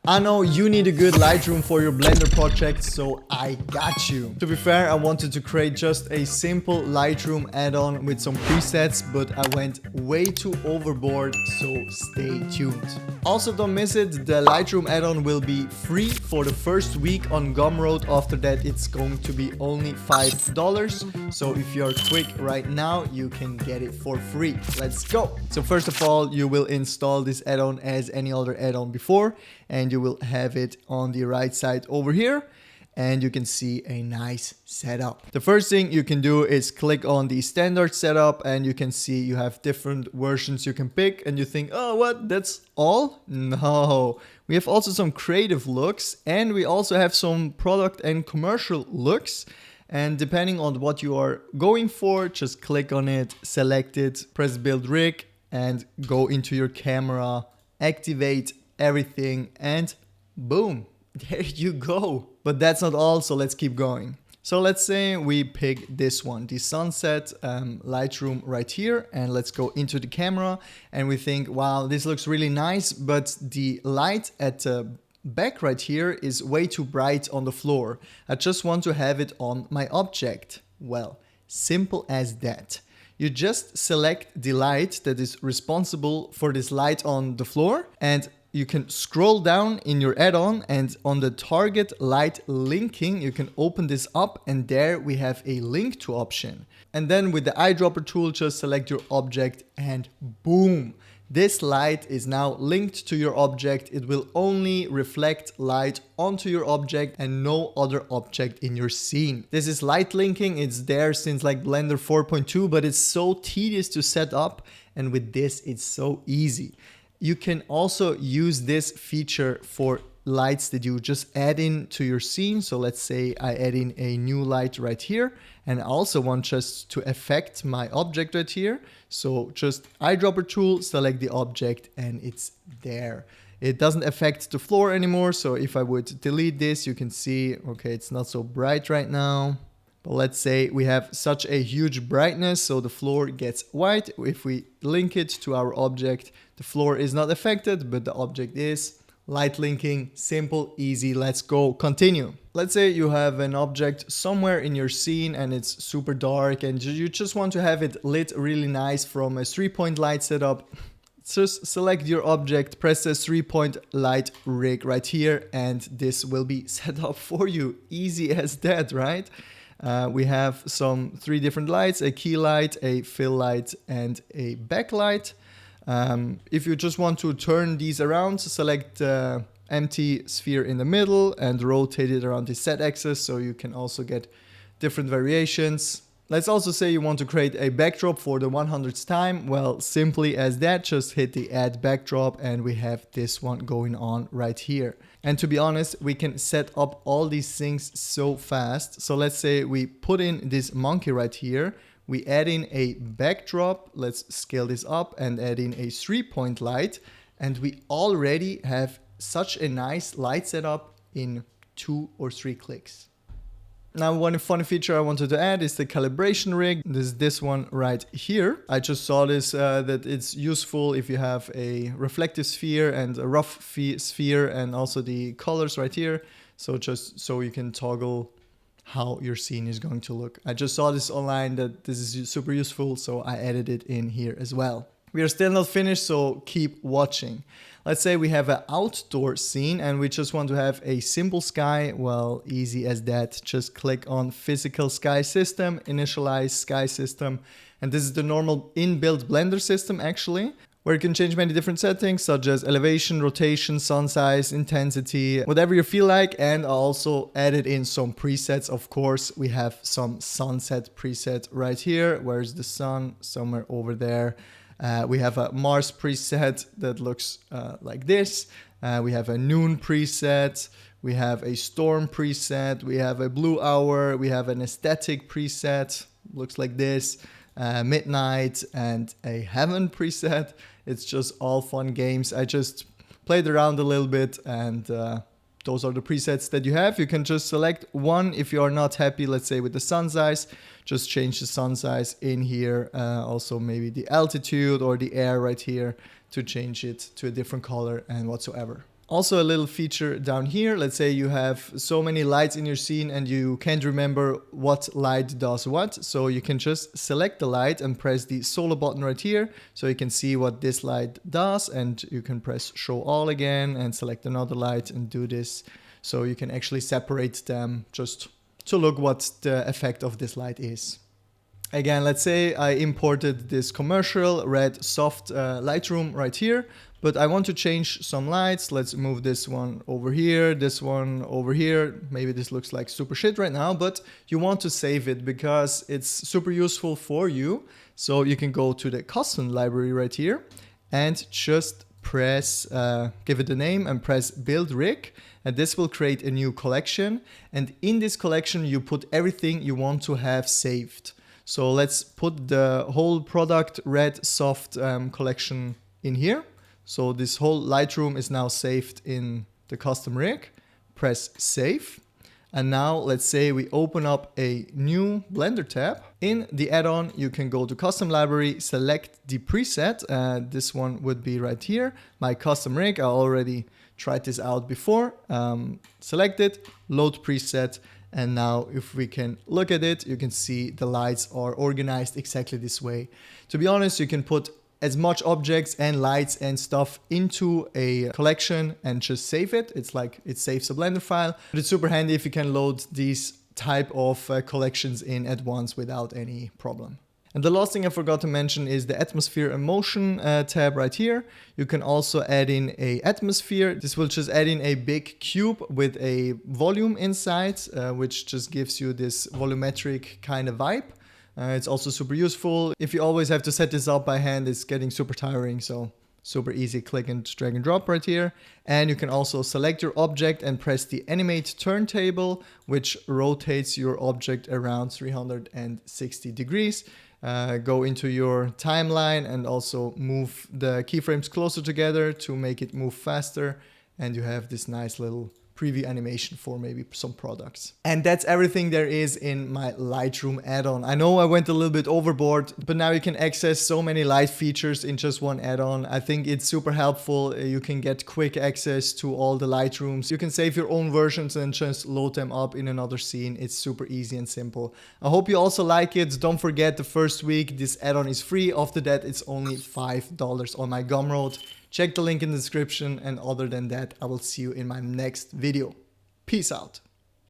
I know you need a good Lightroom for your Blender project, so I got you. To be fair, I wanted to create just a simple Lightroom add-on with some presets, but I went way too overboard, so stay tuned. Also, don't miss it, the Lightroom add-on will be free for the first week on Gumroad. After that, it's going to be only $5. So if you're quick right now, you can get it for free. Let's go. So first of all, you will install this add-on as any other add-on before, and you will have it on the right side over here, and you can see a nice setup. The first thing you can do is click on the standard setup, and you can see you have different versions you can pick, and you think, oh, what, that's all? No, we have also some creative looks, and we also have some product and commercial looks. And depending on what you are going for, just click on it, select it, press build rig, and go into your camera, activate everything, and boom, there you go. But that's not all, so let's keep going. So let's say we pick this one, the sunset Lightroom right here, and let's go into the camera, and we think, wow, this looks really nice, but the light at the back right here is way too bright on the floor. I just want to have it on my object. Well, simple as that. You just select the light that is responsible for this light on the floor, and you can scroll down in your add-on, and on the target light linking, you can open this up, and there we have a link to option. And then with the eyedropper tool, just select your object, and boom. This light is now linked to your object. It will only reflect light onto your object and no other object in your scene. This is light linking. It's there since like Blender 4.2, but it's so tedious to set up. And with this, it's so easy. You can also use this feature for lights that you just add in to your scene. So let's say I add in a new light right here, and I also want just to affect my object right here. So just eyedropper tool, select the object, and it's there. It doesn't affect the floor anymore. So if I would delete this, you can see, okay, it's not so bright right now. But let's say we have such a huge brightness, so the floor gets white. If we link it to our object, the floor is not affected, but the object is. Light linking, simple, easy, let's go, continue. Let's say you have an object somewhere in your scene and it's super dark and you just want to have it lit really nice from a 3-point light setup. Just select your object, press the 3-point light rig right here, and this will be set up for you. Easy as that, right? We have some 3 different lights, a key light, a fill light, and a backlight. If you just want to turn these around, select the empty sphere in the middle and rotate it around the Z axis, so you can also get different variations. Let's also say you want to create a backdrop for the 100th time. Well, simply as that, just hit the add backdrop and we have this one going on right here. And to be honest, we can set up all these things so fast. So let's say we put in this monkey right here. We add in a backdrop, let's scale this up and add in a 3-point light, and we already have such a nice light setup in 2 or 3 clicks. Now, one funny feature I wanted to add is the calibration rig. This one right here. I just saw this, that it's useful if you have a reflective sphere and a rough sphere, and also the colors right here. So just so you can toggle how your scene is going to look. I just saw this online that this is super useful, so I added it in here as well. We are still not finished, so keep watching. Let's say we have an outdoor scene and we just want to have a simple sky. Well, easy as that. Just click on physical sky system, initialize sky system. And this is the normal inbuilt Blender system actually, where you can change many different settings such as elevation, rotation, sun size, intensity, whatever you feel like. And I also added in some presets. Of course, we have some sunset preset right here. Where's the sun? Somewhere over there. We have a Mars preset that looks like this. We have a noon preset. We have a storm preset. We have a blue hour. We have an aesthetic preset. Looks like this. Midnight and a heaven preset. It's just all fun games. I just played around a little bit, and those are the presets that you have. You can just select one if you are not happy, let's say with the sun size. Just change the sun size in here. Also maybe the altitude or the air right here to change it to a different color and whatsoever. Also a little feature down here, let's say you have so many lights in your scene and you can't remember what light does what. So you can just select the light and press the solo button right here. So you can see what this light does, and you can press show all again and select another light and do this. So you can actually separate them just to look what the effect of this light is. Again, let's say I imported this commercial red soft Lightroom right here, but I want to change some lights. Let's move this one over here, this one over here. Maybe this looks like super shit right now, but you want to save it because it's super useful for you. So you can go to the custom library right here and just press, give it a name and press build rig. And this will create a new collection. And in this collection, you put everything you want to have saved. So let's put the whole product red soft collection in here. So this whole Lightroom is now saved in the custom rig. Press save. And now let's say we open up a new Blender tab. In the add-on, you can go to custom library, select the preset. This one would be right here, my custom rig. I already tried this out before. Select it, load preset. And now if we can look at it, you can see the lights are organized exactly this way. To be honest, you can put as much objects and lights and stuff into a collection and just save it. It's like it saves a Blender file. But it's super handy if you can load these type of collections in at once without any problem. And the last thing I forgot to mention is the atmosphere and motion tab right here. You can also add in a atmosphere. This will just add in a big cube with a volume inside, which just gives you this volumetric kind of vibe. It's also super useful. If you always have to set this up by hand, it's getting super tiring. So super easy, click and drag and drop right here. And you can also select your object and press the animate turntable, which rotates your object around 360 degrees. Go into your timeline and also move the keyframes closer together to make it move faster. And you have this nice little preview animation for maybe some products. And that's everything there is in my Lightroom add-on. I know I went a little bit overboard, but now you can access so many light features in just one add-on. I think it's super helpful. You can get quick access to all the Lightrooms. You can save your own versions and just load them up in another scene. It's super easy and simple. I hope you also like it. Don't forget, the first week this add-on is free. After that, it's only $5 on my Gumroad. Check the link in the description, and other than that, I will see you in my next video. Peace out.